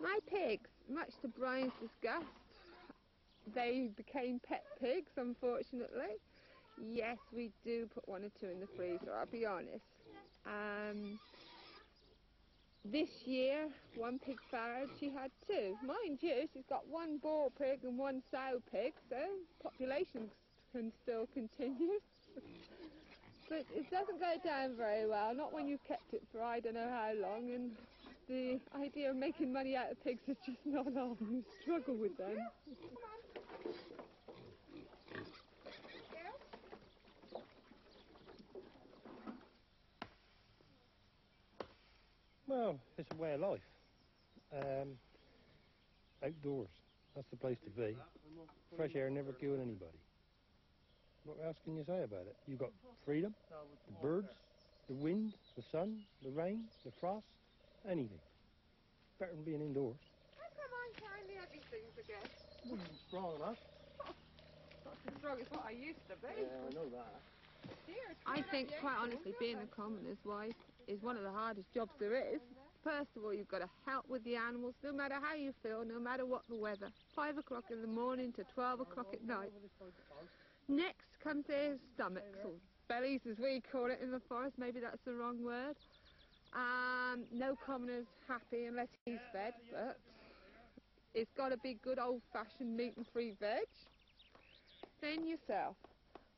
My pigs, much to Brian's disgust, they became pet pigs, unfortunately. Yes, we do put one or two in the freezer, I'll be honest. This year, one pig farrowed, she had two. Mind you, she's got one boar pig and one sow pig, so population can still continue. But it doesn't go down very well, not when you've kept it for I don't know how long, and the idea of making money out of pigs is just not on. You struggle with them. Well, it's a way of life. Outdoors, that's the place to be. Fresh air never killed anybody. What else can you say about it? You've got freedom, the birds, the wind, the sun, the rain, the frost, anything. Better than being indoors. How come I'm carrying the heavy things again? Strong enough. Not as strong as what I used to be. Yeah, I know that. I think, quite honestly, being a commoner's wife is one of the hardest jobs there is. First of all, you've got to help with the animals, no matter how you feel, no matter what the weather. 5 o'clock in the morning to 12 o'clock at night. Next comes their stomachs, or bellies as we call it in the forest, maybe that's the wrong word. No commoner's happy unless he's fed, but it's got to be good old-fashioned meat and free veg. Then yourself.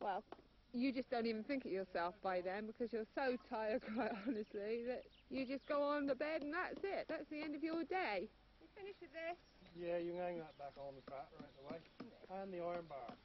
Well, you just don't even think of yourself by then because you're so tired, quite honestly, that you just go on to bed and that's it. That's the end of your day. You finished with this? Yeah, you can hang that back on the fat right away. And the iron bar.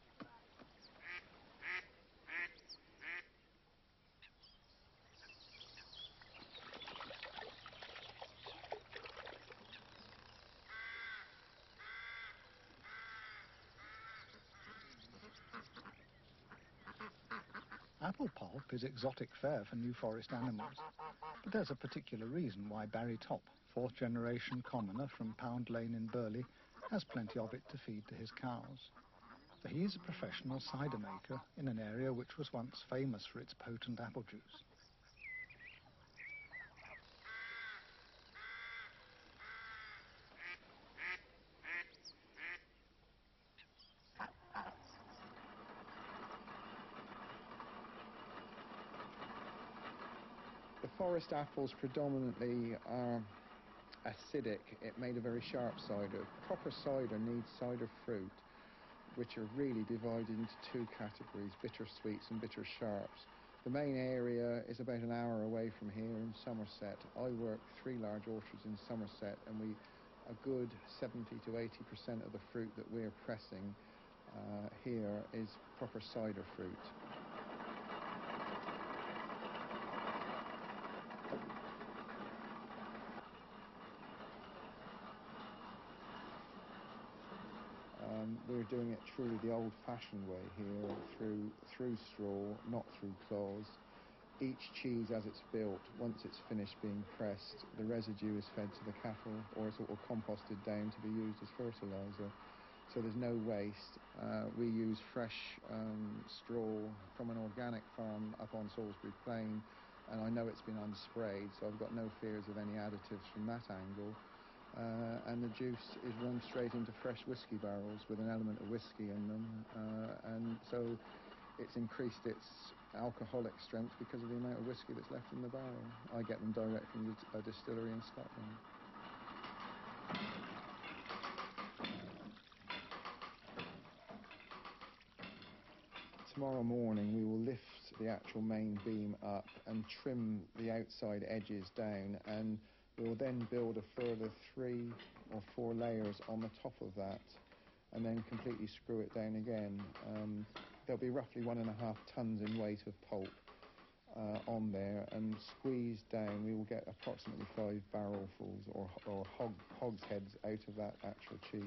Apple pulp is exotic fare for New Forest animals, but there's a particular reason why Barry Top, 4th generation commoner from Pound Lane in Burley, has plenty of it to feed to his cows. For he is a professional cider maker in an area which was once famous for its potent apple juice. The forest apples predominantly are acidic. It made a very sharp cider. Proper cider needs cider fruit, which are really divided into two categories, bitter sweets and bitter sharps. The main area is about an hour away from here in Somerset. I work 3 large orchards in Somerset, and a good 70 to 80% of the fruit that we're pressing here is proper cider fruit. We're doing it truly the old-fashioned way here, through straw, not through claws. Each cheese, as it's built, once it's finished being pressed, the residue is fed to the cattle or sort of composted down to be used as fertiliser. So there's no waste. We use fresh straw from an organic farm up on Salisbury Plain, and I know it's been unsprayed, so I've got no fears of any additives from that angle. And the juice is run straight into fresh whisky barrels with an element of whisky in them, and so it's increased its alcoholic strength because of the amount of whisky that's left in the barrel. I get them direct from a distillery in Scotland. Tomorrow morning we will lift the actual main beam up and trim the outside edges down, and we will then build a further 3 or 4 layers on the top of that and then completely screw it down again. There'll be roughly 1.5 tons in weight of pulp on there, and squeezed down we will get approximately 5 barrelfuls or hogsheads out of that actual cheese.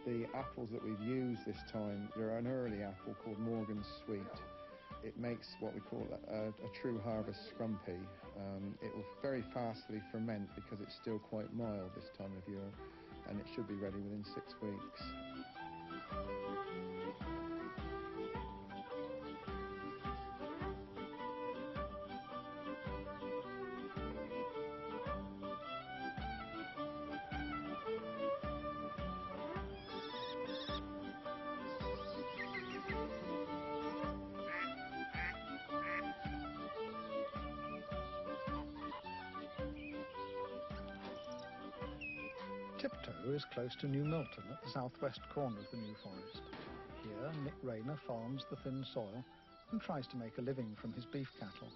The apples that we've used this time, they're an early apple called Morgan's Sweet. It makes what we call a true harvest scrumpy. It will very fastly ferment because it's still quite mild this time of year, and it should be ready within 6 weeks. Tiptoe is close to New Milton at the southwest corner of the New Forest. Here, Nick Rayner farms the thin soil and tries to make a living from his beef cattle.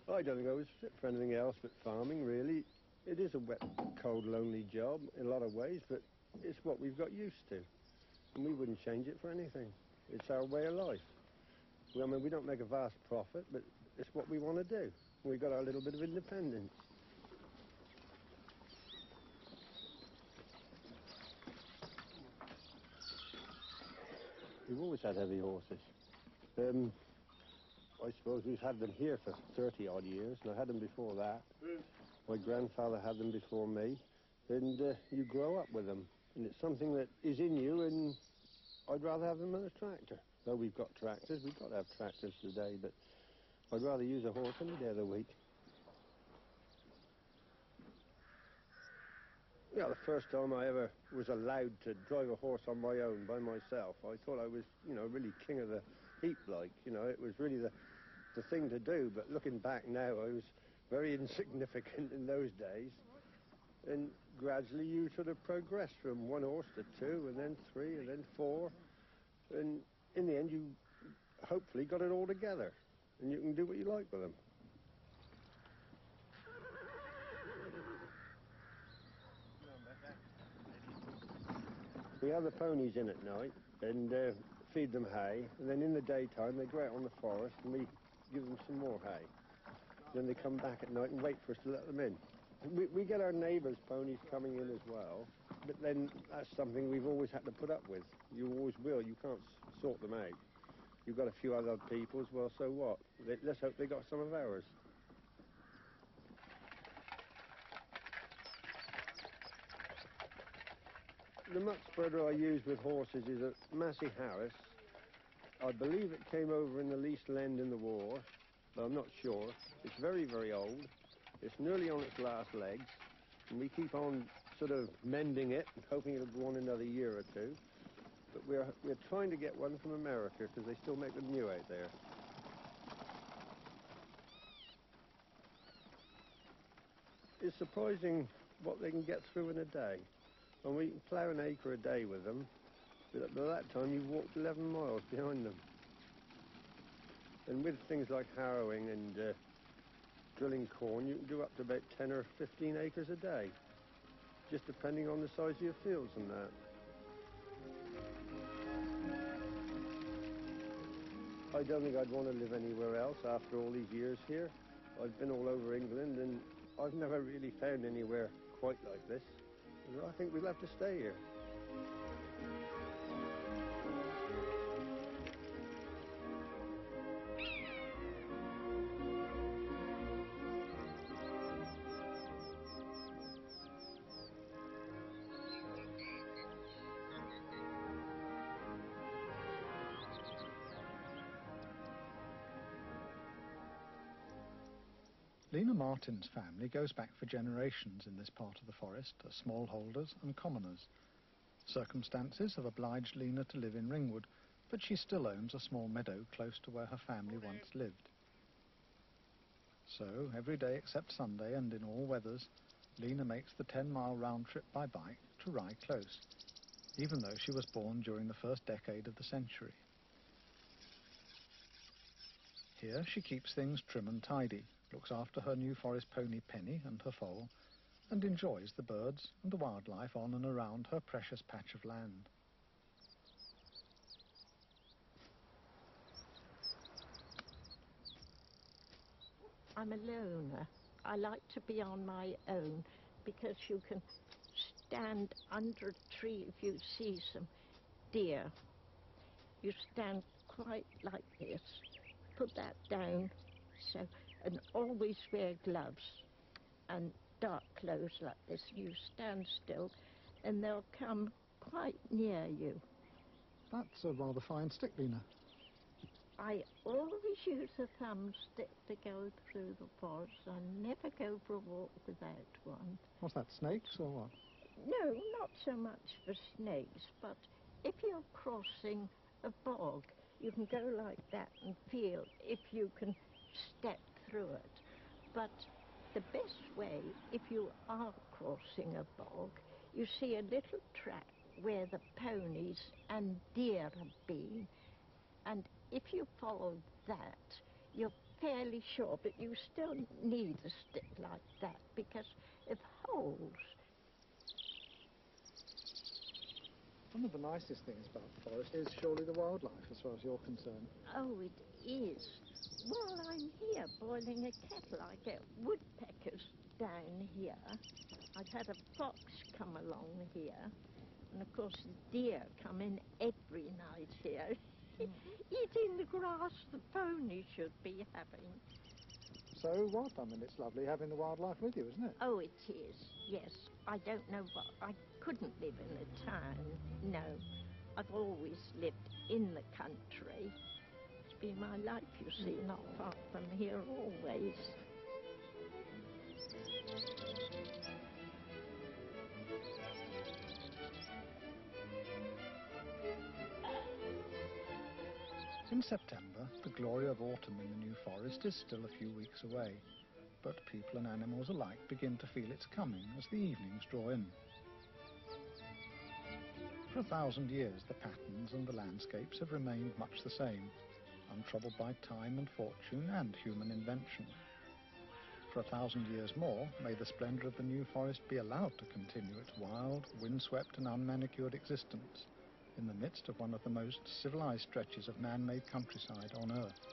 I don't think I was fit for anything else but farming, really. It is a wet, cold, lonely job in a lot of ways, but it's what we've got used to. And we wouldn't change it for anything. It's our way of life. I mean, we don't make a vast profit, but it's what we want to do. We've got our little bit of independence. We've always had heavy horses. I suppose we've had them here for 30-odd years, and I had them before that. My grandfather had them before me, and you grow up with them. And it's something that is in you, and I'd rather have them than a tractor. Though we've got tractors, we've got to have tractors today, but I'd rather use a horse any day of the week. Yeah, the first time I ever was allowed to drive a horse on my own by myself, I thought I was, really king of the heap, like, it was really the thing to do. But looking back now, I was very insignificant in those days. And gradually you sort of progress from one horse to two, and then three, and then four. And in the end, you hopefully got it all together, and you can do what you like with them. We have the ponies in at night and feed them hay, and then in the daytime they go out on the forest and we give them some more hay. Then they come back at night and wait for us to let them in. We get our neighbours' ponies coming in as well, but then that's something we've always had to put up with. You always will. You can't sort them out. You've got a few other people's, well, so what? Let's hope they got some of ours. The muck spreader I use with horses is a Massey Harris. I believe it came over in the Least Lend in the war, but I'm not sure. It's very, very old. It's nearly on its last legs, and we keep on sort of mending it, hoping it'll go on another year or two. But we're trying to get one from America, because they still make them new out there. It's surprising what they can get through in a day. And we can plough an acre a day with them, but by that time you've walked 11 miles behind them. And with things like harrowing and drilling corn, you can do up to about 10 or 15 acres a day, just depending on the size of your fields and that. I don't think I'd want to live anywhere else after all these years here. I've been all over England and I've never really found anywhere quite like this. I think we'll have to stay here. Lena Martin's family goes back for generations in this part of the forest as smallholders and commoners. Circumstances have obliged Lena to live in Ringwood, but she still owns a small meadow close to where her family once lived. So, every day except Sunday and in all weathers, Lena makes the 10-mile round trip by bike to Rye Close, even though she was born during the first decade of the century. Here she keeps things trim and tidy, looks after her New Forest pony Penny and her foal, and enjoys the birds and the wildlife on and around her precious patch of land. I'm a loner. I like to be on my own because you can stand under a tree if you see some deer. You stand quite like this, put that down, so, and always wear gloves and dark clothes like this. You stand still and they'll come quite near you. That's a rather fine stick, Lena. I always use a thumbstick to go through the forest. I never go for a walk without one. What's that, snakes or what? No, not so much for snakes, but if you're crossing a bog, you can go like that and feel if you can step through it. But the best way, if you are crossing a bog, you see a little track where the ponies and deer have been, and if you follow that, you're fairly sure, but you still need a stick like that because of holes. One of the nicest things about the forest is surely the wildlife, as far as you're concerned. Oh, it is. While I'm here boiling a kettle, I get woodpeckers down here. I've had a fox come along here, and of course deer come in every night here, eating the grass the ponies should be having. So what? I mean, it's lovely having the wildlife with you, isn't it? Oh, it is, yes. I don't know what... I couldn't live in a town, no. I've always lived in the country. It's been my life, you see, not far from here always. In September, the glory of autumn in the New Forest is still a few weeks away, but people and animals alike begin to feel its coming as the evenings draw in. For 1,000 years, the patterns and the landscapes have remained much the same, untroubled by time and fortune and human invention. For 1,000 years more, may the splendour of the New Forest be allowed to continue its wild, windswept and unmanicured existence in the midst of one of the most civilized stretches of man-made countryside on Earth.